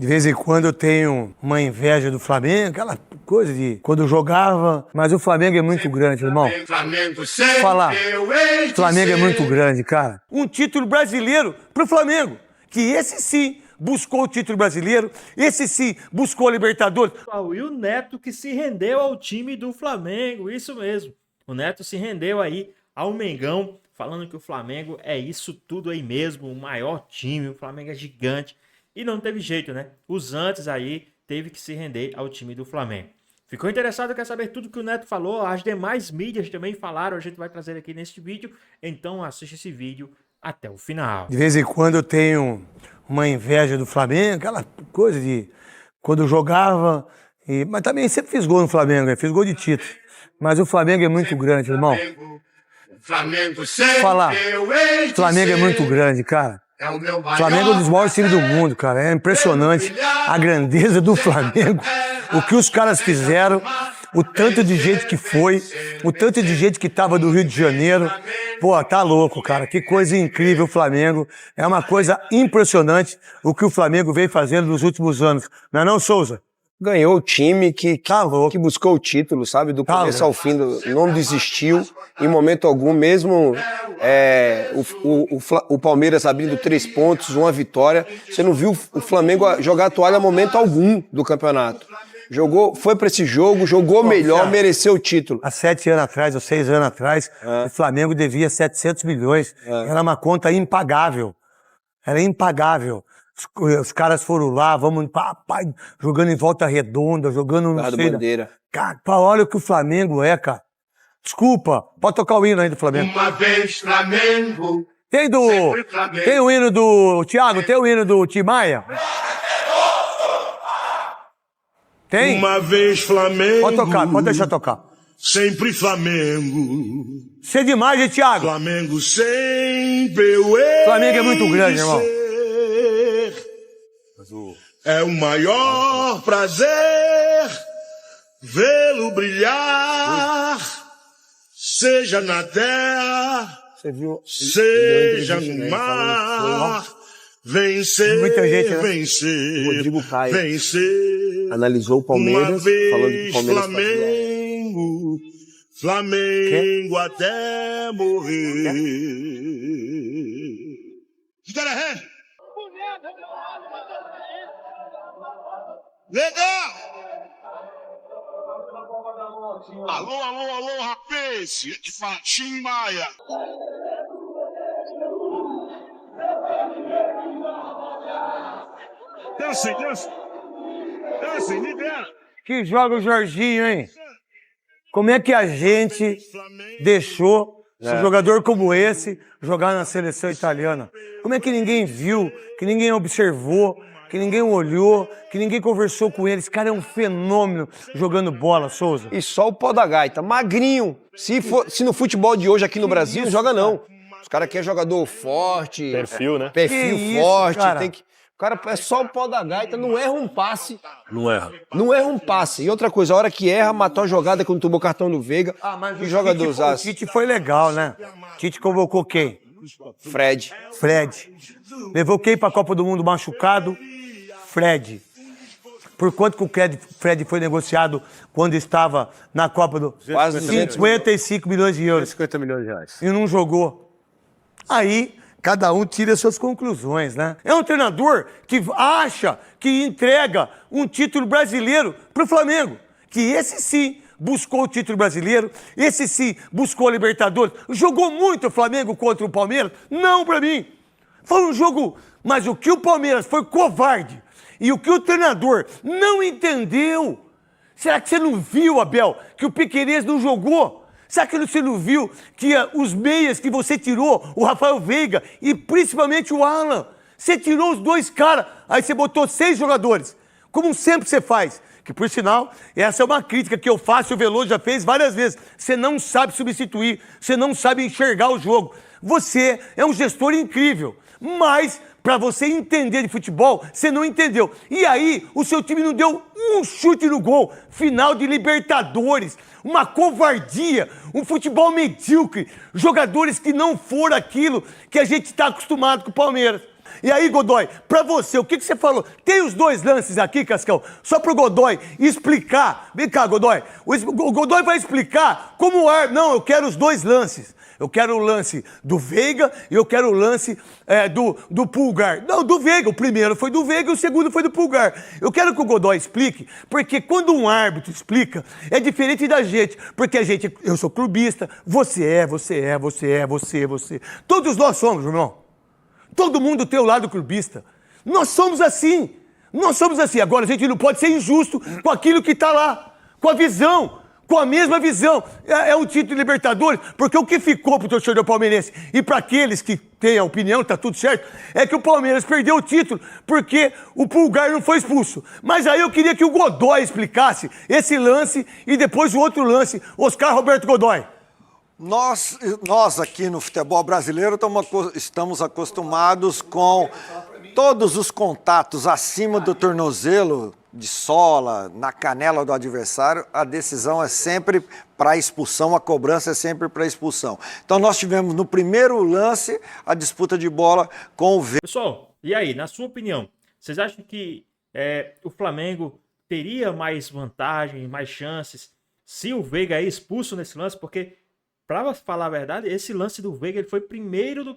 De vez em quando eu tenho uma inveja do Flamengo, aquela coisa de quando eu jogava, mas o Flamengo é muito grande, irmão. Falar, o Flamengo é muito grande, cara. Um título brasileiro pro Flamengo, que esse sim buscou o título brasileiro, esse sim buscou a Libertadores. E o Neto que se rendeu ao time do Flamengo, isso mesmo. O Neto se rendeu aí ao Mengão, falando que o Flamengo é isso tudo aí mesmo, o maior time, o Flamengo é gigante. E não teve jeito, né? Os antes aí teve que se render ao time do Flamengo. Ficou interessado, quer saber tudo que o Neto falou? As demais mídias também falaram, a gente vai trazer aqui neste vídeo. Então assiste esse vídeo até o final. De vez em quando eu tenho uma inveja do Flamengo, aquela coisa de quando eu jogava, mas também sempre fiz gol no Flamengo, fiz gol de título. Mas o Flamengo é muito grande, irmão. Falar, o Flamengo é muito grande, cara. O Flamengo é um dos maiores times do mundo, cara. É impressionante a grandeza do Flamengo. O que os caras fizeram, o tanto de gente que foi, o tanto de gente que tava do Rio de Janeiro. Pô, tá louco, cara. Que coisa incrível o Flamengo. É uma coisa impressionante o que o Flamengo vem fazendo nos últimos anos. Não é não, Souza? Ganhou o time que buscou o título, sabe? Do começo ao fim, não desistiu em momento algum, mesmo o Palmeiras abrindo 3 pontos, uma vitória. Você não viu o Flamengo jogar a toalha em momento algum do campeonato. Jogou, foi para esse jogo, jogou melhor, mereceu o título. Há 7 anos atrás, ou 6 anos atrás, o Flamengo devia 700 milhões. Era uma conta impagável. Era impagável. Os caras foram lá, vamos jogando em volta redonda, jogando no bandeira. Cara, olha o que o Flamengo é, cara. Desculpa, pode tocar o hino aí do Flamengo. Uma vez Flamengo. Tem o hino do Thiago, tem o hino do Tim Maia? Tem? Uma vez Flamengo. Pode tocar, pode deixar tocar. Sempre Flamengo. Isso é demais, hein, Thiago? Flamengo sempre eu hei. Flamengo é muito grande, irmão. É o maior prazer vê-lo brilhar, seja na terra, seja no mar. Vencer, muita gente, né? vencer, Rodrigo Caio vencer. Analisou o Palmeiras, falando que o Palmeiras Flamengo até morrer. Legal! Alô, rapaz! De Tim Maia! Dança, libera! Que joga o Jorginho, hein? Como é que a gente deixou um jogador como esse jogar na seleção italiana? Como é que ninguém viu, que ninguém observou, que ninguém olhou, que ninguém conversou com ele? Esse cara é um fenômeno jogando bola, Souza. E só o pó da gaita, magrinho. Se no futebol de hoje aqui no Brasil, não joga não. Os caras querem jogador forte. Perfil, né? Perfil forte. Cara? O cara é só o pó da gaita, não erra um passe. Não erra. Não erra um passe. E outra coisa, a hora que erra, matou a jogada quando tomou cartão do Veiga. Mas que jogador o Tite foi legal, né? Tite convocou quem? Fred. Levou quem pra Copa do Mundo machucado? Fred. Por quanto que o Fred foi negociado quando estava na Copa do... Quase 55 milhões de euros. 50 milhões de reais. E não jogou. Aí, cada um tira suas conclusões, né? É um treinador que acha que entrega um título brasileiro pro Flamengo. Que esse sim buscou o título brasileiro, esse sim buscou a Libertadores. Jogou muito o Flamengo contra o Palmeiras? Não pra mim. Foi um jogo... Mas o que o Palmeiras foi covarde e o que o treinador não entendeu. Será que você não viu, Abel, que o Piquerez não jogou? Será que você não viu que os meias que você tirou, o Rafael Veiga e principalmente o Alan, você tirou os 2 caras, aí você botou 6 jogadores, como sempre você faz. Que, por sinal, essa é uma crítica que eu faço e o Veloso já fez várias vezes. Você não sabe substituir, você não sabe enxergar o jogo. Você é um gestor incrível, mas... Pra você entender de futebol, você não entendeu. E aí, o seu time não deu um chute no gol. Final de Libertadores. Uma covardia. Um futebol medíocre. Jogadores que não foram aquilo que a gente está acostumado com o Palmeiras. E aí, Godoy, pra você, o que você falou? Tem os dois lances aqui, Cascão, só pro Godoy explicar. Vem cá, Godoy. O Godoy vai explicar como o árbitro... Não, eu quero os dois lances. Eu quero o lance do Veiga e eu quero o lance do Pulgar. Não, do Veiga. O primeiro foi do Veiga e o segundo foi do Pulgar. Eu quero que o Godoy explique, porque quando um árbitro explica, é diferente da gente. Porque a gente, eu sou clubista, você. Todos nós somos, irmão. Todo mundo tem o lado clubista. Nós somos assim. Nós somos assim. Agora, a gente não pode ser injusto com aquilo que está lá, com a visão. Com a mesma visão. É um título de Libertadores, porque o que ficou pro torcedor palmeirense e para aqueles que têm a opinião, tá tudo certo, é que o Palmeiras perdeu o título porque o Pulgar não foi expulso. Mas aí eu queria que o Godoy explicasse esse lance e depois o outro lance. Oscar Roberto Godoy. Nós aqui no futebol brasileiro estamos acostumados com todos os contatos acima do tornozelo, de sola, na canela do adversário, a decisão é sempre para expulsão, a cobrança é sempre para expulsão. Então nós tivemos no primeiro lance a disputa de bola com o Veiga. Pessoal, e aí, na sua opinião, vocês acham que o Flamengo teria mais vantagem, mais chances se o Veiga é expulso nesse lance? Porque, para falar a verdade, esse lance do Veiga ele foi primeiro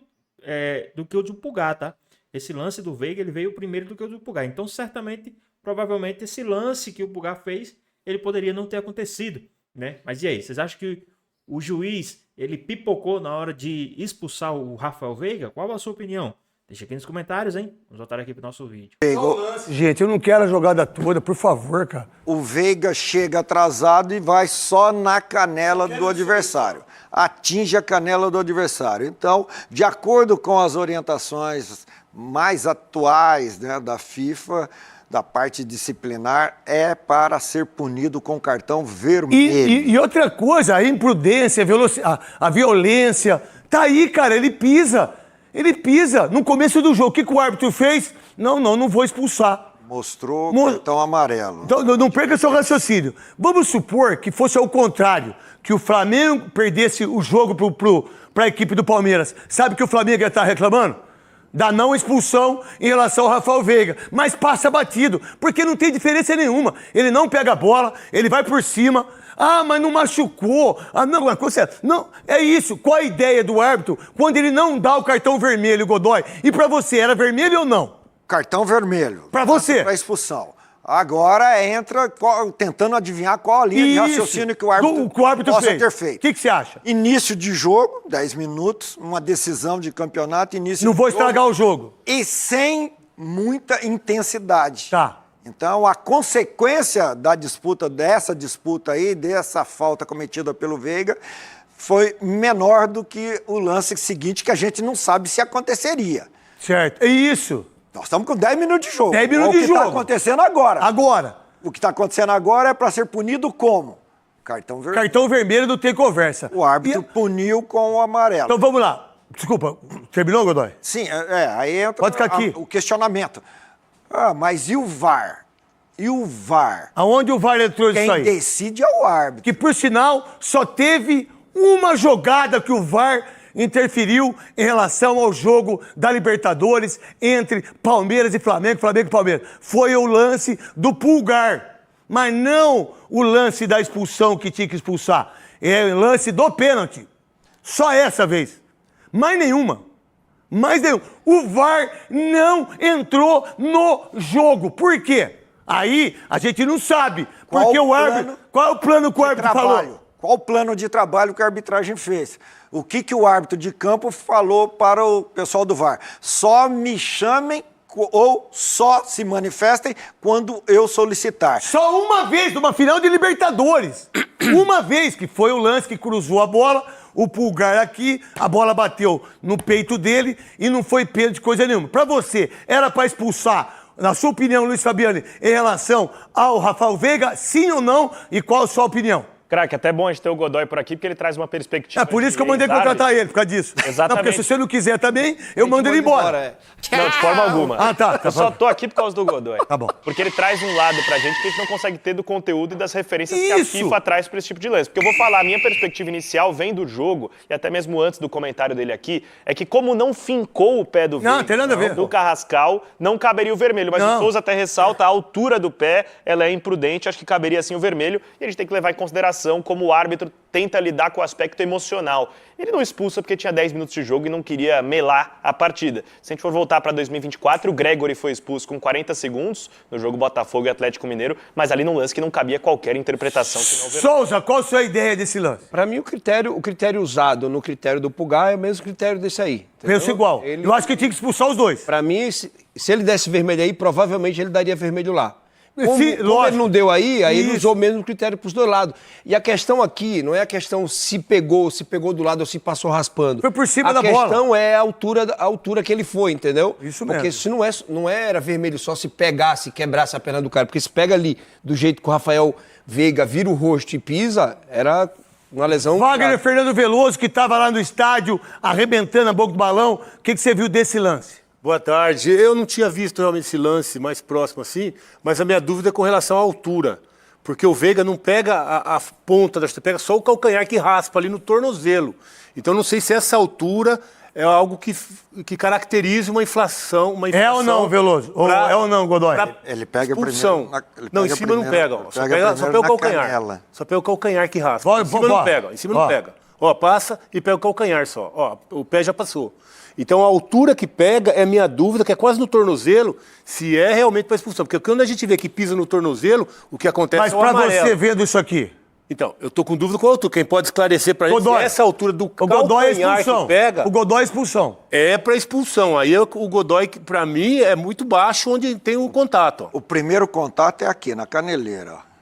do que o do Pulgar, tá? Esse lance do Veiga ele veio primeiro do que o do Pulgar. Então, certamente, provavelmente, esse lance que o Pulgar fez, ele poderia não ter acontecido, né? Mas e aí, vocês acham que o juiz, ele pipocou na hora de expulsar o Rafael Veiga? Qual a sua opinião? Deixa aqui nos comentários, hein? Vamos voltar aqui pro nosso vídeo. Gente, eu não quero a jogada toda, por favor, cara. O Veiga chega atrasado e vai só na canela do adversário. Atinge a canela do adversário. Então, de acordo com as orientações mais atuais, né, da FIFA, da parte disciplinar, é para ser punido com cartão vermelho. E outra coisa, a imprudência, a violência, tá aí, cara, ele pisa. Ele pisa. No começo do jogo, o que o árbitro fez? Não vou expulsar. Mostrou cartão amarelo. Então, não perca seu raciocínio. Vamos supor que fosse ao contrário, que o Flamengo perdesse o jogo para a equipe do Palmeiras. Sabe que o Flamengo ia estar reclamando? Da não expulsão em relação ao Rafael Veiga. Mas passa batido, porque não tem diferença nenhuma. Ele não pega a bola, ele vai por cima. Ah, mas não machucou. Ah, não, não, é isso. Qual a ideia do árbitro quando ele não dá o cartão vermelho, Godoy? E pra você, era vermelho ou não? Cartão vermelho. Pra você? Pra expulsão. Agora entra tentando adivinhar qual a linha de raciocínio que o árbitro possa ter feito. O que você acha? Início de jogo, 10 minutos, uma decisão de campeonato, início Não vou estragar o jogo. E sem muita intensidade. Tá. Então, a consequência dessa disputa aí, dessa falta cometida pelo Veiga, foi menor do que o lance seguinte, que a gente não sabe se aconteceria. Certo, é isso. Nós estamos com 10 minutos de jogo. 10 minutos de jogo. O que está acontecendo agora. Agora. O que está acontecendo agora é para ser punido como? Cartão vermelho. Cartão vermelho não tem conversa. O árbitro puniu com o amarelo. Então vamos lá. Desculpa, terminou, Godoy? Sim, aí entra Pode ficar aqui. o questionamento. Ah, mas e o VAR? E o VAR? Aonde o VAR entrou isso aí? Quem decide é o árbitro. Que, por sinal, só teve uma jogada que o VAR interferiu em relação ao jogo da Libertadores entre Palmeiras e Flamengo, Flamengo e Palmeiras. Foi o lance do Pulgar, mas não o lance da expulsão que tinha que expulsar. É o lance do pênalti. Só essa vez. Mais nenhuma. Mais nenhuma. O VAR não entrou no jogo. Por quê? Aí a gente não sabe. Porque o árbitro... Qual é o plano que o árbitro falou? Qual o plano de trabalho que a arbitragem fez? O que o árbitro de campo falou para o pessoal do VAR? Só me chamem ou só se manifestem quando eu solicitar. Só uma vez, numa final de Libertadores. Uma vez, que foi o lance que cruzou a bola, o Pulgar aqui, a bola bateu no peito dele e não foi pênalti de coisa nenhuma. Pra você, era pra expulsar, na sua opinião, Luiz Fabiani, em relação ao Rafael Veiga, sim ou não? E qual a sua opinião? Craque, até bom a gente ter o Godoy por aqui, porque ele traz uma perspectiva. É por isso que eu mandei contratar ele, por causa disso. Exatamente. Não, porque se você não quiser também, eu mando ele embora. Não, de forma alguma. Ah, tá. Eu só tô aqui por causa do Godoy. Tá bom. Porque ele traz um lado pra gente que a gente não consegue ter do conteúdo e das referências que a Isso. FIFA traz pra esse tipo de lance. Porque eu vou falar, a minha perspectiva inicial vem do jogo, e até mesmo antes do comentário dele aqui, é que como não fincou o pé do Não, Veiga, tem nada a ver. do Carrascal, não caberia o vermelho. Mas Não. o Souza até ressalta a altura do pé, ela é imprudente, acho que caberia sim o vermelho, e a gente tem que levar em consideração como o árbitro tenta lidar com o aspecto emocional. Ele não expulsa porque tinha 10 minutos de jogo e não queria melar a partida. Se a gente for voltar para 2024, o Gregory foi expulso com 40 segundos no jogo Botafogo e Atlético Mineiro, mas ali num lance que não cabia qualquer interpretação. Que não Souza, qual a sua ideia desse lance? Pra mim, o critério usado no critério do Pulgar é o mesmo critério desse aí. entendeu? Penso igual. Ele, Eu acho que tinha que expulsar os dois. pra mim, se ele desse vermelho aí, provavelmente ele daria vermelho lá. Como Lógico. ele não deu aí ele Isso. usou o mesmo critério pros dois lados. E a questão aqui não é a questão se pegou do lado ou se passou raspando. Foi por cima da A bola. questão é a altura que ele foi, entendeu? Isso Porque mesmo. se não era vermelho só se pegasse, quebrasse a perna do cara. Porque se pega ali do jeito que o Rafael Veiga vira o rosto e pisa, era uma lesão. Wagner Fernando Veloso, que estava lá no estádio, arrebentando a boca do balão. O que você viu desse lance? Boa tarde. Eu não tinha visto realmente esse lance mais próximo assim, mas a minha dúvida é com relação à altura. Porque o Veiga não pega a ponta da chuteira, pega só o calcanhar que raspa ali no tornozelo. Então não sei se essa altura é algo que caracteriza uma inflação. É ou não, Veloso? É ou não, Godoy? Ele pega expulsão. primeiro ele Não, em pega cima não primeiro- pega. Ó. pega Só primeiro pega o na calcanhar. canela. Só pega o calcanhar que raspa. Vai, Em cima vai, não vai. pega. Em cima Ó. não pega. Ó, passa e pega o calcanhar só. Ó, o pé já passou. Então a altura que pega é minha dúvida, que é quase no tornozelo, se é realmente para expulsão. Porque quando a gente vê que pisa no tornozelo, o que acontece Mas é o pra amarelo. você vendo isso aqui, Então, eu tô com dúvida com a altura. Quem pode esclarecer pra gente se Godoy. essa altura do o Godoy é calcanhar expulsão. que pega O Godoy é expulsão. é para expulsão. Aí o Godoy, pra mim, é muito baixo onde tem o contato. Ó. O primeiro contato é aqui, na caneleira, ó.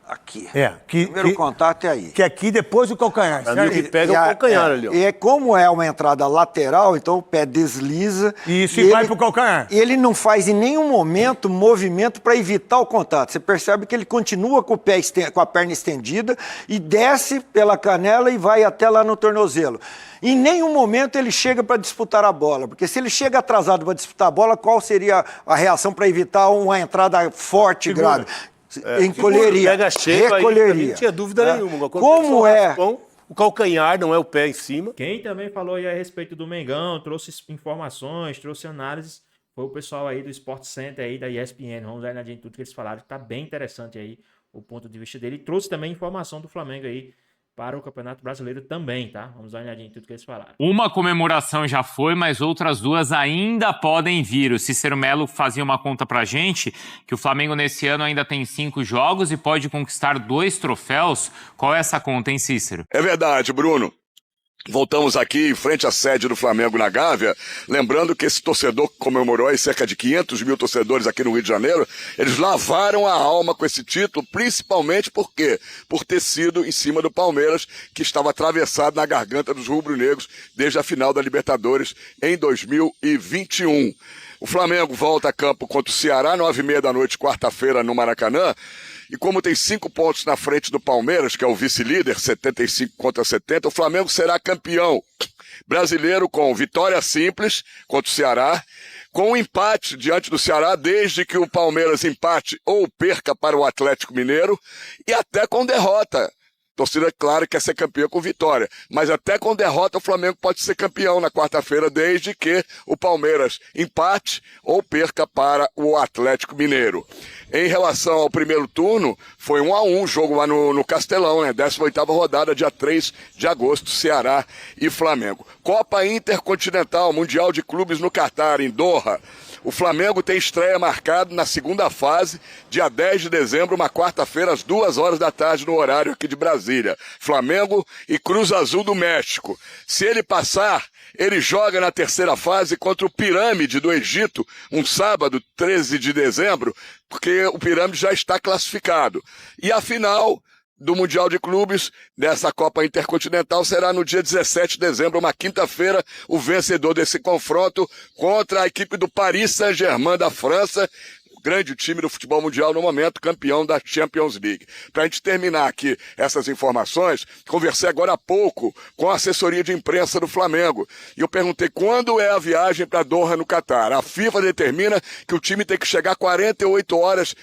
Aqui. É. O primeiro contato é aí. Que aqui depois do calcanhar, Pra mim, o certo? que pega é o calcanhar ali, ó. E como é uma entrada lateral, então o pé desliza. Isso, e vai ele- pro calcanhar. E ele não faz em nenhum momento movimento para evitar o contato. Você percebe que ele continua com o pé com a perna estendida e desce pela canela e vai até lá no tornozelo. Em nenhum momento ele chega para disputar a bola, porque se ele chega atrasado para disputar a bola, qual seria a reação para evitar uma entrada forte e grave? Encolheria, Pega cheio, aí pra mim recolheria. não tinha dúvida né? nenhuma. Quando Como o é? raspão, o calcanhar não é o pé em cima. Quem também falou aí a respeito do Mengão, trouxe informações, trouxe análises, foi o pessoal aí do Sport Center aí da ESPN. Vamos dar uma olhadinha em tudo que eles falaram, que tá bem interessante aí o ponto de vista dele. E trouxe também informação do Flamengo aí para o Campeonato Brasileiro também, tá? Vamos dar uma olhadinha em tudo que eles falaram. Uma comemoração já foi, mas outras duas ainda podem vir. O Cícero Melo fazia uma conta pra gente que o Flamengo nesse ano ainda tem 5 jogos e pode conquistar 2 troféus. Qual é essa conta, hein, Cícero? É verdade, Bruno. Voltamos aqui em frente à sede do Flamengo na Gávea, lembrando que esse torcedor que comemorou aí cerca de 500 mil torcedores aqui no Rio de Janeiro, eles lavaram a alma com esse título, principalmente por quê? Por ter sido em cima do Palmeiras, que estava atravessado na garganta dos rubro-negros desde a final da Libertadores em 2021. O Flamengo volta a campo contra o Ceará, 9h30 da noite, quarta-feira, no Maracanã. E como tem 5 pontos na frente do Palmeiras, que é o vice-líder, 75 contra 70, o Flamengo será campeão brasileiro com vitória simples contra o Ceará, com um empate diante do Ceará, desde que o Palmeiras empate ou perca para o Atlético Mineiro, e até com derrota. Torcida, claro, quer ser campeã com vitória, mas até com derrota o Flamengo pode ser campeão na quarta-feira, desde que o Palmeiras empate ou perca para o Atlético Mineiro. Em relação ao primeiro turno, foi 1-1, jogo lá no Castelão, né? 18ª rodada, dia 3 de agosto, Ceará e Flamengo. Copa Intercontinental, Mundial de Clubes no Catar, em Doha. O Flamengo tem estreia marcada na segunda fase, dia 10 de dezembro, uma quarta-feira, às 2h da tarde, no horário aqui de Brasília. Flamengo e Cruz Azul do México. Se ele passar, ele joga na terceira fase contra o Pirâmide do Egito, um sábado, 13 de dezembro, porque o Pirâmide já está classificado. E a final do Mundial de Clubes dessa Copa Intercontinental será no dia 17 de dezembro, uma quinta-feira, o vencedor desse confronto contra a equipe do Paris Saint-Germain da França, grande time do futebol mundial no momento, campeão da Champions League. Para a gente terminar aqui essas informações, conversei agora há pouco com a assessoria de imprensa do Flamengo e eu perguntei quando é a viagem para Doha, no Catar. A FIFA determina que o time tem que chegar 48 horas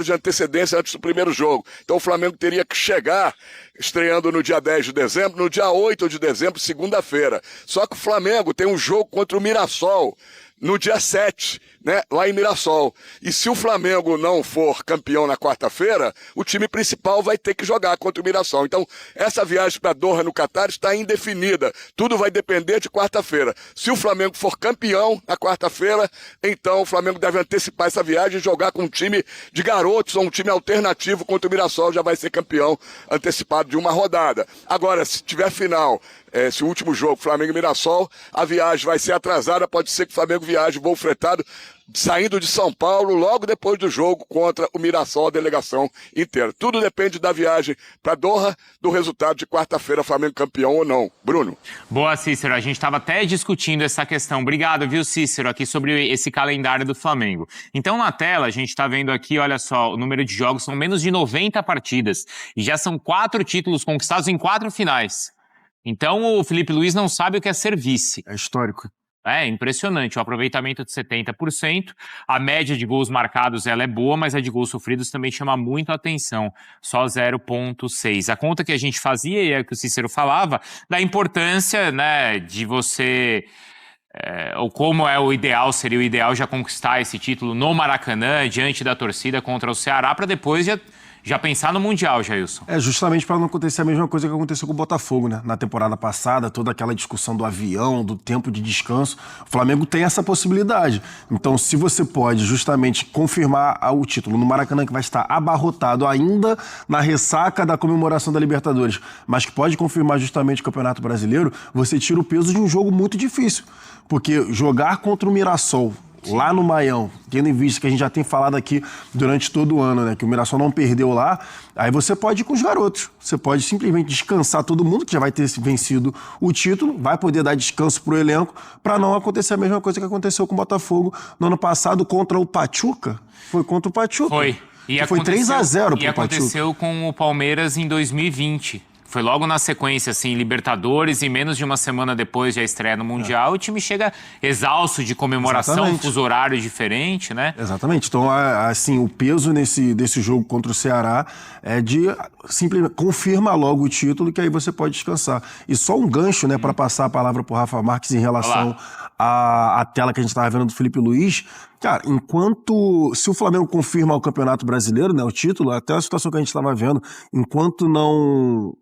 de antecedência antes do primeiro jogo. Então o Flamengo teria que chegar estreando no dia 10 de dezembro, no dia 8 de dezembro, segunda-feira. Só que o Flamengo tem um jogo contra o Mirassol no dia 7, né, lá em Mirassol. E se o Flamengo não for campeão na quarta-feira, o time principal vai ter que jogar contra o Mirassol. Então, essa viagem para Doha, no Catar, está indefinida. Tudo vai depender de quarta-feira. Se o Flamengo for campeão na quarta-feira, então o Flamengo deve antecipar essa viagem e jogar com um time de garotos ou um time alternativo contra o Mirassol, já vai ser campeão antecipado de uma rodada. Agora, se tiver final, esse último jogo, Flamengo e Mirassol, a viagem vai ser atrasada, pode ser que o Flamengo viaje voo fretado, saindo de São Paulo, logo depois do jogo contra o Mirassol, a delegação inteira. Tudo depende da viagem para Doha, do resultado de quarta-feira, Flamengo campeão ou não. Bruno. Boa, Cícero. A gente estava até discutindo essa questão. Obrigado, viu, Cícero, aqui sobre esse calendário do Flamengo. Então, na tela, a gente está vendo aqui, olha só, o número de jogos são menos de 90 partidas. E já são 4 títulos conquistados em 4 finais. Então, o Felipe Luiz não sabe o que é ser vice. É histórico. É impressionante, o aproveitamento de 70%, a média de gols marcados ela é boa, mas a de gols sofridos também chama muito a atenção, só 0,6. A conta que a gente fazia, e é o que o Cícero falava, da importância, né, de você... ou como é o ideal, seria o ideal já conquistar esse título no Maracanã, diante da torcida contra o Ceará, para depois já pensar no Mundial, Jailson. Justamente para não acontecer a mesma coisa que aconteceu com o Botafogo, né? Na temporada passada, toda aquela discussão do avião, do tempo de descanso, o Flamengo tem essa possibilidade. Então, se você pode justamente confirmar o título no Maracanã, que vai estar abarrotado ainda na ressaca da comemoração da Libertadores, mas que pode confirmar justamente o Campeonato Brasileiro, você tira o peso de um jogo muito difícil. Porque jogar contra o Mirassol, lá no Maião, tendo em vista que a gente já tem falado aqui durante todo o ano, né, que o Mirassol não perdeu lá, aí você pode ir com os garotos. Você pode simplesmente descansar todo mundo, que já vai ter vencido o título, vai poder dar descanso pro elenco, para não acontecer a mesma coisa que aconteceu com o Botafogo no ano passado contra o Pachuca. Foi contra o Pachuca. Foi. Foi 3-0 pro Pachuca. E aconteceu com o Palmeiras em 2020. Foi logo na sequência, assim, Libertadores, e menos de uma semana depois da estreia no Mundial, o time chega exausto de comemoração, Exatamente. fuso horário diferente, né? Exatamente. Então, assim, o peso desse jogo contra o Ceará é de simplesmente confirma logo o título, que aí você pode descansar. E só um gancho, né, para passar a palavra pro Rafa Marques em relação à tela que a gente estava vendo do Felipe Luiz. Cara, se o Flamengo confirma o Campeonato Brasileiro, né, o título, até a situação que a gente estava vendo, enquanto não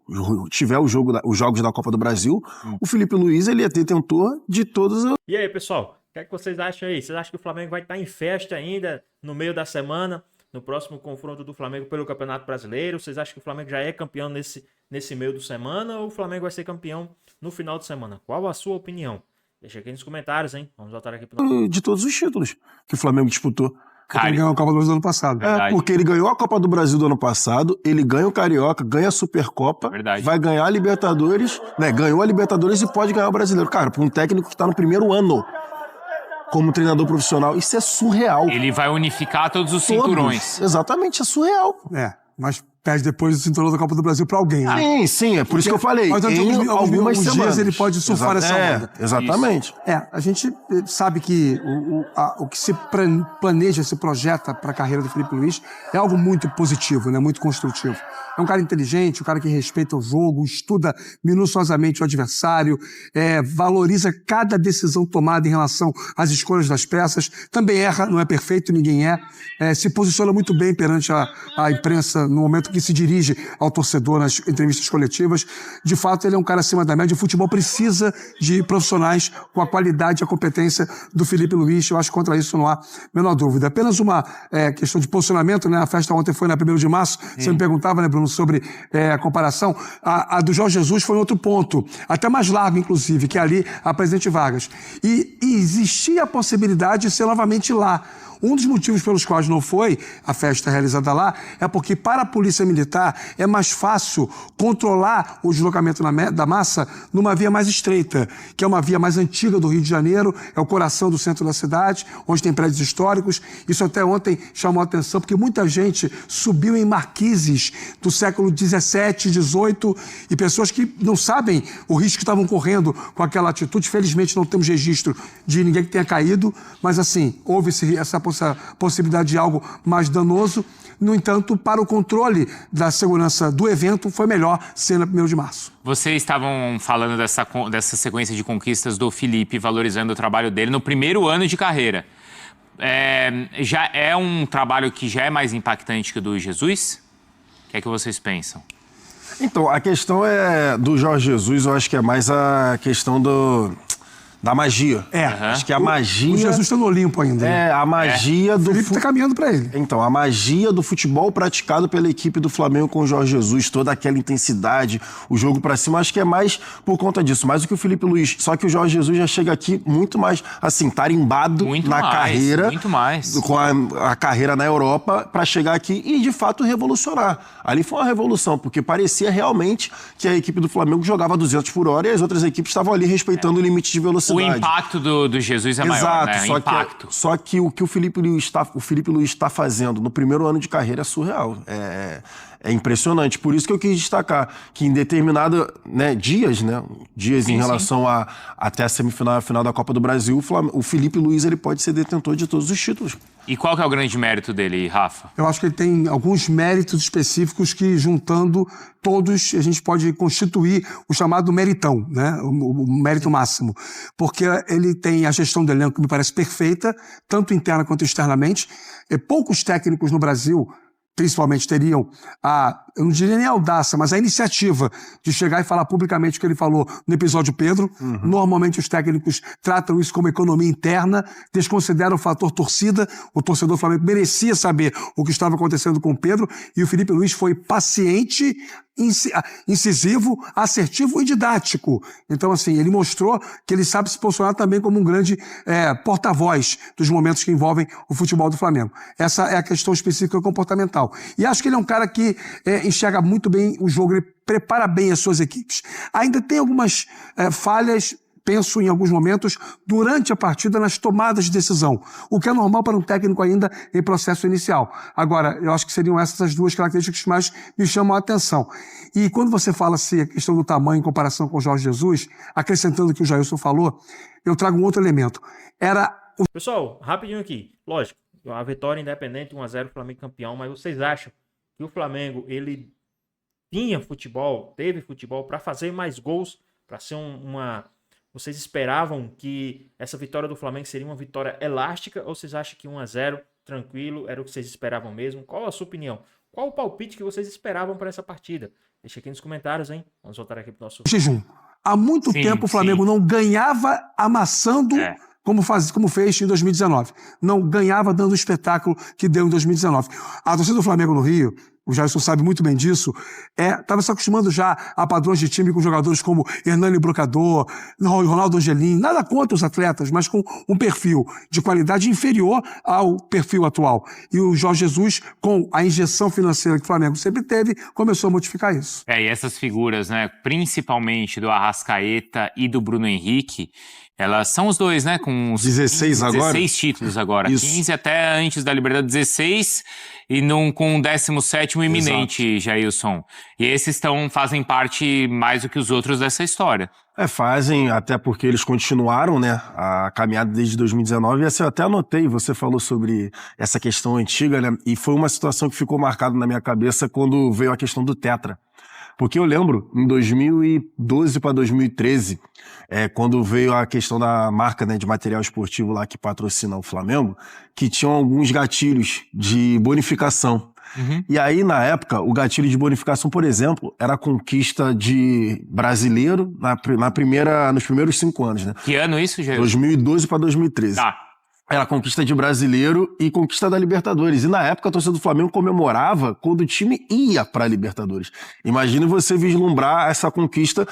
tiver os jogos da Copa do Brasil, o Felipe Luiz, ele é detentor de todas as... E aí, pessoal, o que é que vocês acham aí? Vocês acham que o Flamengo vai estar em festa ainda no meio da semana, no próximo confronto do Flamengo pelo Campeonato Brasileiro? Vocês acham que o Flamengo já é campeão nesse meio de semana, ou o Flamengo vai ser campeão no final de semana? Qual a sua opinião? Deixa aqui nos comentários, hein? Vamos voltar aqui pro... De todos os títulos que o Flamengo disputou. Ele ganhou a Copa do Brasil do ano passado. Porque ele ganhou a Copa do Brasil do ano passado, ele ganha o Carioca, ganha a Supercopa, vai ganhar a Libertadores, né? Ganhou a Libertadores e pode ganhar o Brasileiro. Cara, para um técnico que tá no primeiro ano como treinador profissional, isso é surreal. Ele vai unificar todos os cinturões. Exatamente, é surreal. Mas pede depois o cinturão da Copa do Brasil pra alguém. Sim, é por isso que eu falei. Mas em algumas semanas dias ele pode surfar essa onda. Exatamente. A gente sabe que o que se planeja, se projeta para a carreira do Felipe Luiz é algo muito positivo, né? Muito construtivo. É um cara inteligente, um cara que respeita o jogo, estuda minuciosamente o adversário, valoriza cada decisão tomada em relação às escolhas das peças, também erra, não é perfeito, ninguém se posiciona muito bem perante a imprensa no momento que se dirige ao torcedor nas entrevistas coletivas. De fato, ele é um cara acima da média. O futebol precisa de profissionais com a qualidade e a competência do Felipe Luiz. Eu acho que contra isso não há a menor dúvida. Apenas uma questão de posicionamento, né? A festa ontem foi na 1º de março. Você me perguntava, né, Bruno, sobre a comparação. A do Jorge Jesus foi em outro ponto, até mais largo, inclusive, que ali a Presidente Vargas. E existia a possibilidade de ser novamente lá. Um dos motivos pelos quais não foi a festa realizada lá é porque para a Polícia Militar é mais fácil controlar o deslocamento da massa numa via mais estreita, que é uma via mais antiga do Rio de Janeiro, é o coração do centro da cidade, onde tem prédios históricos. Isso até ontem chamou a atenção, porque muita gente subiu em marquises do século XVII, XVIII, e pessoas que não sabem o risco que estavam correndo com aquela atitude. Felizmente não temos registro de ninguém que tenha caído, mas assim, houve essa possibilidade de algo mais danoso. No entanto, para o controle da segurança do evento, foi melhor ser no 1º de março. Vocês estavam falando dessa sequência de conquistas do Felipe, valorizando o trabalho dele no primeiro ano de carreira. Já é um trabalho que já é mais impactante que o do Jesus? O que é que vocês pensam? Então, a questão do Jorge Jesus, eu acho que é mais a questão da magia. Acho que a magia... O Jesus está no Olimpo ainda. Né? A magia do... O Felipe está caminhando para ele. Então, a magia do futebol praticado pela equipe do Flamengo com o Jorge Jesus, toda aquela intensidade, o jogo para cima, acho que é mais por conta disso, mais do que o Felipe Luiz. Só que o Jorge Jesus já chega aqui muito mais, assim, tarimbado carreira. Muito mais. Com a carreira na Europa, para chegar aqui e, de fato, revolucionar. Ali foi uma revolução, porque parecia realmente que a equipe do Flamengo jogava 200 por hora e as outras equipes estavam ali respeitando o limite de velocidade. O impacto do Jesus é maior, né? Só que o que o Felipe Luiz está fazendo no primeiro ano de carreira é surreal. É impressionante. Por isso que eu quis destacar que em determinados dias em relação até a semifinal e a final da Copa do Brasil, o Felipe Luiz ele pode ser detentor de todos os títulos. E qual que é o grande mérito dele, Rafa? Eu acho que ele tem alguns méritos específicos que, juntando todos, a gente pode constituir o chamado meritão, né? O mérito máximo. Porque ele tem a gestão do elenco que me parece perfeita, tanto interna quanto externamente. Poucos técnicos no Brasil, principalmente, teriam eu não diria nem a audácia, mas a iniciativa de chegar e falar publicamente o que ele falou no episódio Pedro. Normalmente os técnicos tratam isso como economia interna, desconsideram o fator torcida. O torcedor do Flamengo merecia saber o que estava acontecendo com o Pedro, e o Felipe Luiz foi paciente, incisivo, assertivo e didático. Então, assim, ele mostrou que ele sabe se posicionar também como um grande porta-voz dos momentos que envolvem o futebol do Flamengo. Essa é a questão específica comportamental. E acho que ele é um cara que enxerga muito bem o jogo, ele prepara bem as suas equipes. Ainda tem algumas falhas, penso em alguns momentos, durante a partida nas tomadas de decisão, o que é normal para um técnico ainda em processo inicial. Agora, eu acho que seriam essas as duas características que mais me chamam a atenção. E quando você fala assim, a questão do tamanho em comparação com o Jorge Jesus, acrescentando o que o Jailson falou, eu trago um outro elemento. Pessoal, rapidinho aqui, lógico, a vitória independente, 1-0, Flamengo campeão, mas vocês acham que o Flamengo, ele teve futebol para fazer mais gols, para ser Vocês esperavam que essa vitória do Flamengo seria uma vitória elástica, ou vocês acham que 1-0, tranquilo, era o que vocês esperavam mesmo? Qual a sua opinião? Qual o palpite que vocês esperavam para essa partida? Deixa aqui nos comentários, hein? Vamos voltar aqui pro nosso... Jejum. Há muito tempo o Flamengo não ganhava amassando... Como fez em 2019. Não ganhava dando o espetáculo que deu em 2019. A torcida do Flamengo no Rio, o Jailson sabe muito bem disso, estava se acostumando já a padrões de time com jogadores como Hernani Brocador, Ronaldo Angelim, nada contra os atletas, mas com um perfil de qualidade inferior ao perfil atual. E o Jorge Jesus, com a injeção financeira que o Flamengo sempre teve, começou a modificar isso. E essas figuras, né, principalmente do Arrascaeta e do Bruno Henrique, elas são os dois, né? Com uns 16 agora? 16 títulos agora. Isso. 15 até antes da Libertadores, 16 e com o 17º iminente, exato. Jailson. E esses fazem parte mais do que os outros dessa história. Fazem, até porque eles continuaram, né, a caminhada desde 2019. E assim, eu até anotei, você falou sobre essa questão antiga, né? E foi uma situação que ficou marcada na minha cabeça quando veio a questão do Tetra. Porque eu lembro, em 2012 para 2013, quando veio a questão da marca, né, de material esportivo lá que patrocina o Flamengo, que tinham alguns gatilhos de bonificação. E aí, na época, o gatilho de bonificação, por exemplo, era a conquista de brasileiro nos primeiros 5 anos, né? Que ano isso, Jair? 2012 para 2013. Tá. Era a conquista de brasileiro e conquista da Libertadores. E na época a torcida do Flamengo comemorava quando o time ia para a Libertadores. Imagine você vislumbrar essa conquista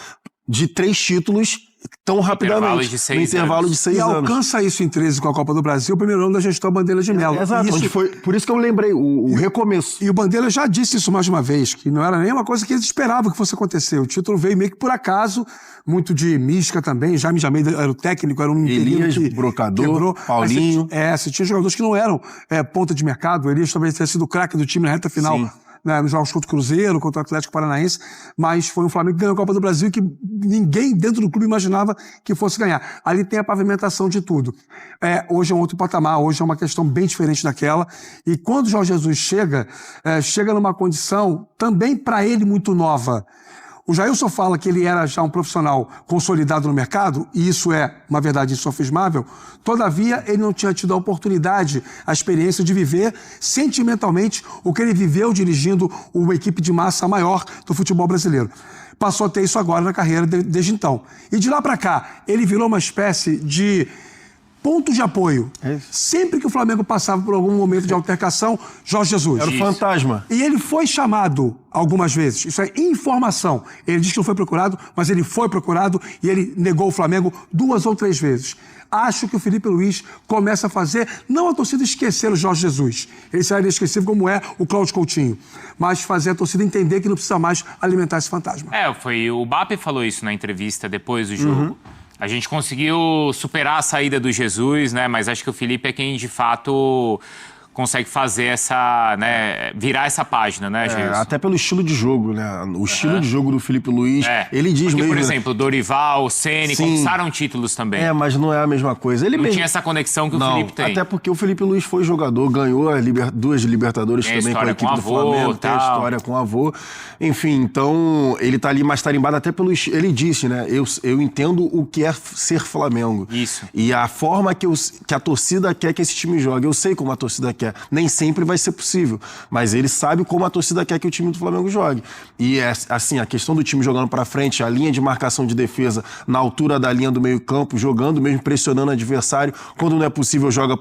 de 3 títulos tão Intervalos rapidamente, de no 6 intervalo anos. de 6 E anos. alcança isso em 13 com a Copa do Brasil, o primeiro ano da gestão Bandeira de Mello. Exato, Isso- onde foi, por isso que eu lembrei, o recomeço. E o Bandeira já disse isso mais de uma vez, que não era nenhuma coisa que eles esperavam que fosse acontecer. O título veio meio que por acaso, muito de mística também. Jaime Jameida era o técnico, era um Elias, interino que Brocador, quebrou. Paulinho. Você tinha jogadores que não eram ponta de mercado. O Elias também tinha sido o craque do time na reta final. Sim. Né, nos jogos contra o Cruzeiro, contra o Atlético Paranaense, mas foi um Flamengo que ganhou a Copa do Brasil que ninguém dentro do clube imaginava que fosse ganhar. Ali tem a pavimentação de tudo. Hoje é um outro patamar, hoje é uma questão bem diferente daquela, e quando o Jorge Jesus chega numa condição também para ele muito nova. O Jailson fala que ele era já um profissional consolidado no mercado, e isso é uma verdade insofismável. Todavia, ele não tinha tido a oportunidade, a experiência de viver sentimentalmente o que ele viveu dirigindo uma equipe de massa maior do futebol brasileiro. Passou a ter isso agora na carreira desde então. E de lá para cá, ele virou uma espécie de ponto de apoio. Sempre que o Flamengo passava por algum momento de altercação, Jorge Jesus. Era o fantasma. E ele foi chamado algumas vezes. Isso é informação. Ele disse que não foi procurado, mas ele foi procurado e ele negou o Flamengo 2 ou 3 vezes. Acho que o Felipe Luiz começa a fazer, não a torcida esquecer o Jorge Jesus. Ele será inesquecível como é o Cláudio Coutinho. Mas fazer a torcida entender que não precisa mais alimentar esse fantasma. O Bappi falou isso na entrevista depois do jogo. A gente conseguiu superar a saída do Jesus, né? Mas acho que o Felipe é quem, de fato, consegue fazer essa, né? Virar essa página, né, Jesus? Até pelo estilo de jogo, né? O estilo de jogo do Felipe Luiz, ele diz porque, mesmo... por exemplo, Dorival, Ceni conquistaram títulos também. Mas não é a mesma coisa. Ele não mesmo... tinha essa conexão que o Felipe tem. Até porque o Felipe Luiz foi jogador, ganhou 2 Libertadores também com a equipe do Flamengo, tem a história com o avô. Enfim, então ele tá ali mais tarimbado até pelo... Ele disse, né? Eu entendo o que é ser Flamengo. Isso. E a forma que a torcida quer que esse time jogue. Eu sei como a torcida quer. Nem sempre vai ser possível. Mas ele sabe como a torcida quer que o time do Flamengo jogue. E, assim, a questão do time jogando pra frente, a linha de marcação de defesa na altura da linha do meio-campo, jogando mesmo, pressionando o adversário. Quando não é possível, joga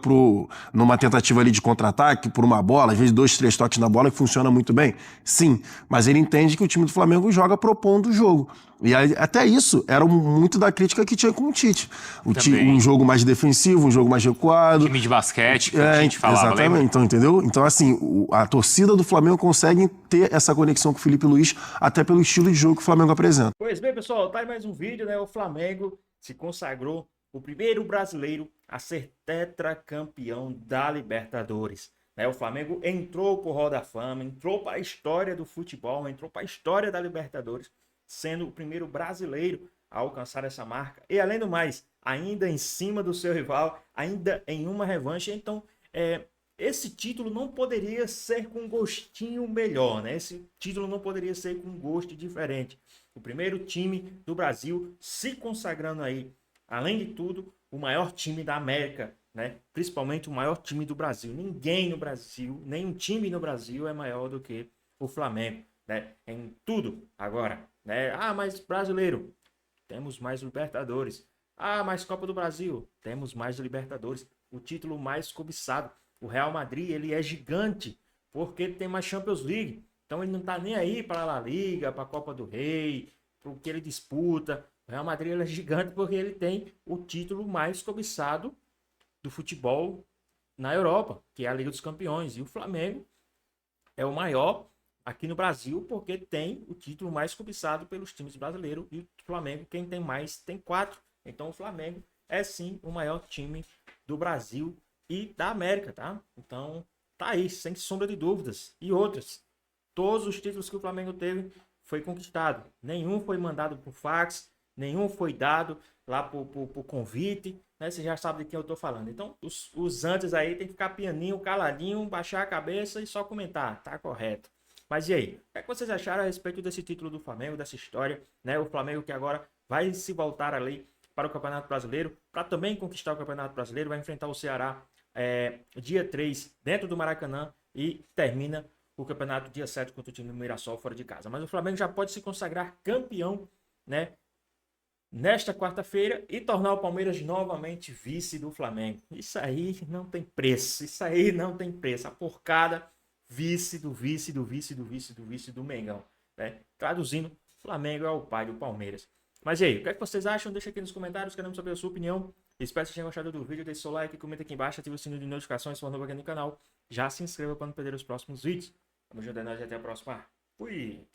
numa tentativa ali de contra-ataque, por uma bola, às vezes 2, 3 toques na bola, que funciona muito bem. Sim, mas ele entende que o time do Flamengo joga propondo o jogo. E aí, até isso era muito da crítica que tinha com o Tite. Um jogo mais defensivo, um jogo mais recuado. Time de basquete, que a gente falava, exatamente. lembra? Então, entendeu? Então, assim, a torcida do Flamengo consegue ter essa conexão com o Felipe Luiz, até pelo estilo de jogo que o Flamengo apresenta. Pois bem, pessoal, tá aí mais um vídeo, né? O Flamengo se consagrou o primeiro brasileiro a ser tetracampeão da Libertadores. O Flamengo entrou pro Hall da Fama, entrou para a história do futebol, entrou para a história da Libertadores, sendo o primeiro brasileiro a alcançar essa marca. E além do mais, ainda em cima do seu rival, ainda em uma revanche. Então, esse título não poderia ser com um gostinho melhor, né? Esse título não poderia ser com um gosto diferente. O primeiro time do Brasil se consagrando aí, além de tudo, o maior time da América, né? Principalmente o maior time do Brasil. Ninguém no Brasil, nenhum time no Brasil é maior do que o Flamengo, né? Em tudo agora, né? Mas brasileiro, temos mais Libertadores. Mais Copa do Brasil, temos mais Libertadores. O título mais cobiçado. O Real Madrid, ele é gigante porque ele tem mais Champions League. Então ele não tá nem aí para a La Liga, para a Copa do Rei, para o que ele disputa. O Real Madrid, ele é gigante porque ele tem o título mais cobiçado do futebol na Europa, que é a Liga dos Campeões. E o Flamengo é o maior aqui no Brasil porque tem o título mais cobiçado pelos times brasileiros. E o Flamengo, quem tem mais, tem 4. Então o Flamengo é sim o maior time do Brasil e da América, tá? Então tá aí, sem sombra de dúvidas. E outras, todos os títulos que o Flamengo teve foi conquistado. Nenhum foi mandado por fax, nenhum foi dado lá por convite, né? Você já sabe de quem eu tô falando. Então os antes aí tem que ficar pianinho, caladinho, baixar a cabeça e só comentar, tá correto. Mas e aí, o que é que vocês acharam a respeito desse título do Flamengo, dessa história, né? O Flamengo que agora vai se voltar ali para o Campeonato Brasileiro, para também conquistar o Campeonato Brasileiro, vai enfrentar o Ceará dia 3 dentro do Maracanã e termina o campeonato dia 7 contra o time do Mirassol fora de casa. Mas o Flamengo já pode se consagrar campeão, né, nesta quarta-feira e tornar o Palmeiras novamente vice do Flamengo. Isso aí não tem preço, isso aí não tem preço. A porcada vice do Mengão, né? Traduzindo, Flamengo é o pai do Palmeiras. Mas e aí, o que é que vocês acham? Deixa aqui nos comentários, queremos saber a sua opinião. Espero que vocês tenham gostado do vídeo, deixe seu like, comenta aqui embaixo, ative o sininho de notificações se for novo aqui no canal. Já se inscreva para não perder os próximos vídeos. Tamo junto, é nóis, até a próxima. Fui!